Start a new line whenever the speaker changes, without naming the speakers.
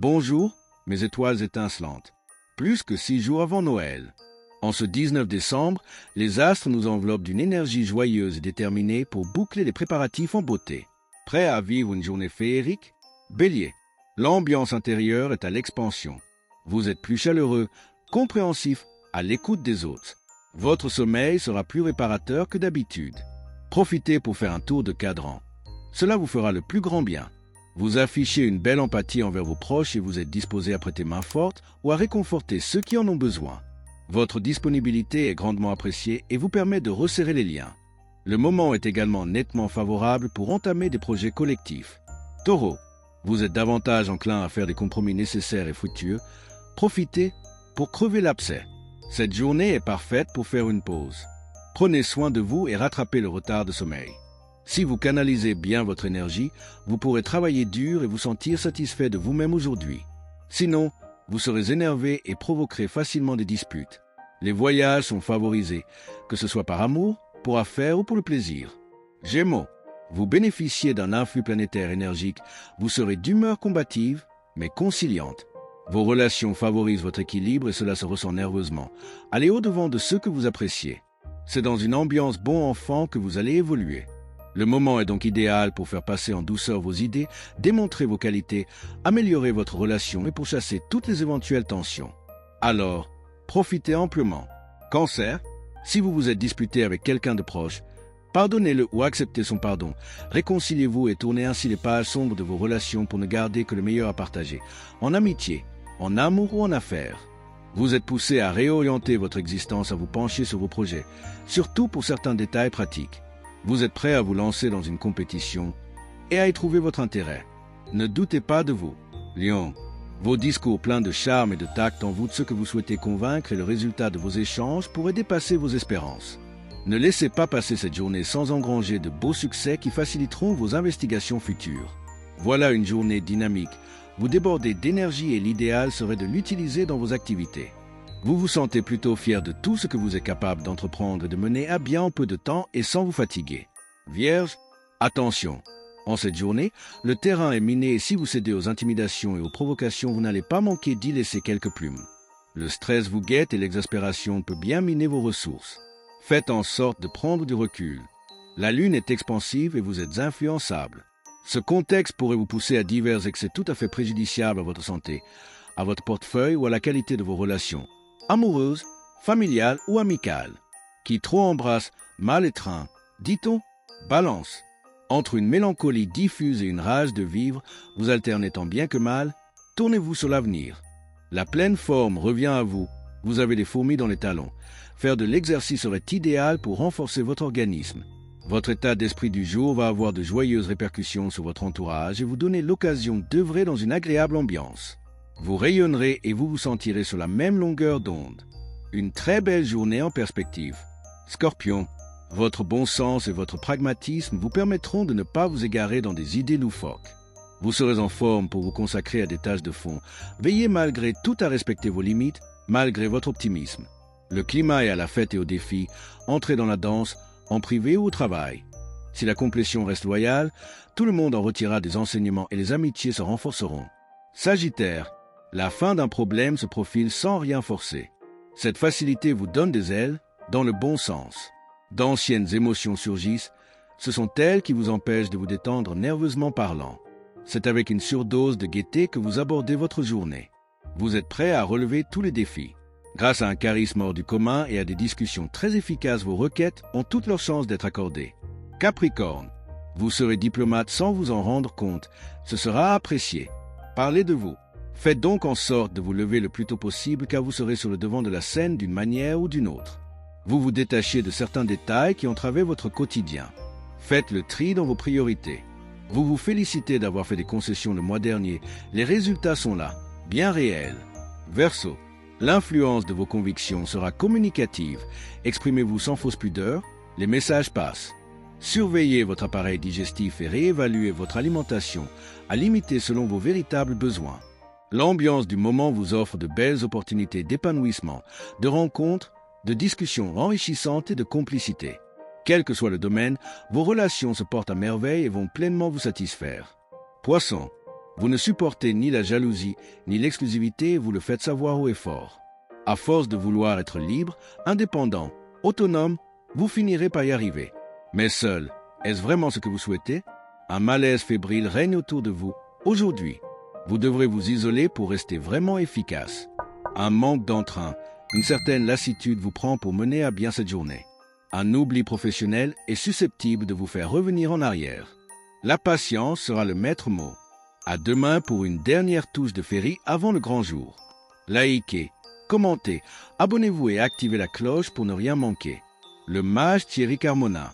Bonjour, mes étoiles étincelantes. Plus que 6 jours avant Noël. En ce 19 décembre, les astres nous enveloppent d'une énergie joyeuse et déterminée pour boucler les préparatifs en beauté. Prêt à vivre une journée féerique? Bélier, l'ambiance intérieure est à l'expansion. Vous êtes plus chaleureux, compréhensif, à l'écoute des autres. Votre sommeil sera plus réparateur que d'habitude. Profitez pour faire un tour de cadran. Cela vous fera le plus grand bien. Vous affichez une belle empathie envers vos proches et vous êtes disposé à prêter main forte ou à réconforter ceux qui en ont besoin. Votre disponibilité est grandement appréciée et vous permet de resserrer les liens. Le moment est également nettement favorable pour entamer des projets collectifs. Taureau, vous êtes davantage enclin à faire des compromis nécessaires et fructueux. Profitez pour crever l'abcès. Cette journée est parfaite pour faire une pause. Prenez soin de vous et rattrapez le retard de sommeil. Si vous canalisez bien votre énergie, vous pourrez travailler dur et vous sentir satisfait de vous-même aujourd'hui. Sinon, vous serez énervé et provoquerez facilement des disputes. Les voyages sont favorisés, que ce soit par amour, pour affaires ou pour le plaisir. Gémeaux, vous bénéficiez d'un influx planétaire énergique, vous serez d'humeur combative, mais conciliante. Vos relations favorisent votre équilibre et cela se ressent nerveusement. Allez au-devant de ceux que vous appréciez. C'est dans une ambiance bon enfant que vous allez évoluer. Le moment est donc idéal pour faire passer en douceur vos idées, démontrer vos qualités, améliorer votre relation et pourchasser toutes les éventuelles tensions. Alors, profitez amplement. Cancer, si vous vous êtes disputé avec quelqu'un de proche, pardonnez-le ou acceptez son pardon. Réconciliez-vous et tournez ainsi les pages sombres de vos relations pour ne garder que le meilleur à partager, en amitié, en amour ou en affaires. Vous êtes poussé à réorienter votre existence, à vous pencher sur vos projets, surtout pour certains détails pratiques. Vous êtes prêt à vous lancer dans une compétition et à y trouver votre intérêt. Ne doutez pas de vous. Lion, vos discours pleins de charme et de tact envoûtent ceux que vous souhaitez convaincre et le résultat de vos échanges pourrait dépasser vos espérances. Ne laissez pas passer cette journée sans engranger de beaux succès qui faciliteront vos investigations futures. Voilà une journée dynamique. Vous débordez d'énergie et l'idéal serait de l'utiliser dans vos activités. Vous vous sentez plutôt fier de tout ce que vous êtes capable d'entreprendre et de mener à bien en peu de temps et sans vous fatiguer. Vierge, attention! En cette journée, le terrain est miné et si vous cédez aux intimidations et aux provocations, vous n'allez pas manquer d'y laisser quelques plumes. Le stress vous guette et l'exaspération peut bien miner vos ressources. Faites en sorte de prendre du recul. La lune est expansive et vous êtes influençable. Ce contexte pourrait vous pousser à divers excès tout à fait préjudiciables à votre santé, à votre portefeuille ou à la qualité de vos relations, amoureuses, familiales ou amicales. Qui trop embrasse, mal étreint, dit-on, balance. Entre une mélancolie diffuse et une rage de vivre, vous alternez tant bien que mal, tournez-vous sur l'avenir. La pleine forme revient à vous, vous avez des fourmis dans les talons. Faire de l'exercice serait idéal pour renforcer votre organisme. Votre état d'esprit du jour va avoir de joyeuses répercussions sur votre entourage et vous donner l'occasion d'œuvrer dans une agréable ambiance. Vous rayonnerez et vous vous sentirez sur la même longueur d'onde. Une très belle journée en perspective. Scorpion, votre bon sens et votre pragmatisme vous permettront de ne pas vous égarer dans des idées loufoques. Vous serez en forme pour vous consacrer à des tâches de fond. Veillez malgré tout à respecter vos limites, malgré votre optimisme. Le climat est à la fête et au défi. Entrez dans la danse, en privé ou au travail. Si la complétion reste loyale, tout le monde en retirera des enseignements et les amitiés se renforceront. Sagittaire, la fin d'un problème se profile sans rien forcer. Cette facilité vous donne des ailes, dans le bon sens. D'anciennes émotions surgissent, ce sont elles qui vous empêchent de vous détendre nerveusement parlant. C'est avec une surdose de gaieté que vous abordez votre journée. Vous êtes prêt à relever tous les défis. Grâce à un charisme hors du commun et à des discussions très efficaces, vos requêtes ont toutes leurs chances d'être accordées. Capricorne, vous serez diplomate sans vous en rendre compte. Ce sera apprécié. Parlez de vous. Faites donc en sorte de vous lever le plus tôt possible car vous serez sur le devant de la scène d'une manière ou d'une autre. Vous vous détachez de certains détails qui entravaient votre quotidien. Faites le tri dans vos priorités. Vous vous félicitez d'avoir fait des concessions le mois dernier. Les résultats sont là, bien réels. Verseau, l'influence de vos convictions sera communicative. Exprimez-vous sans fausse pudeur, les messages passent. Surveillez votre appareil digestif et réévaluez votre alimentation à limiter selon vos véritables besoins. L'ambiance du moment vous offre de belles opportunités d'épanouissement, de rencontres, de discussions enrichissantes et de complicité. Quel que soit le domaine, vos relations se portent à merveille et vont pleinement vous satisfaire. Poisson, Vous ne supportez ni la jalousie, ni l'exclusivité et vous le faites savoir haut et fort. À force de vouloir être libre, indépendant, autonome, vous finirez par y arriver. Mais seul, est-ce vraiment ce que vous souhaitez? Un malaise fébrile règne autour de vous. Aujourd'hui, vous devrez vous isoler pour rester vraiment efficace. Un manque d'entrain, une certaine lassitude vous prend pour mener à bien cette journée. Un oubli professionnel est susceptible de vous faire revenir en arrière. La patience sera le maître mot. À demain pour une dernière touche de féerie avant le grand jour. Likez, commentez, abonnez-vous et activez la cloche pour ne rien manquer. Le mage Thierry Carmona.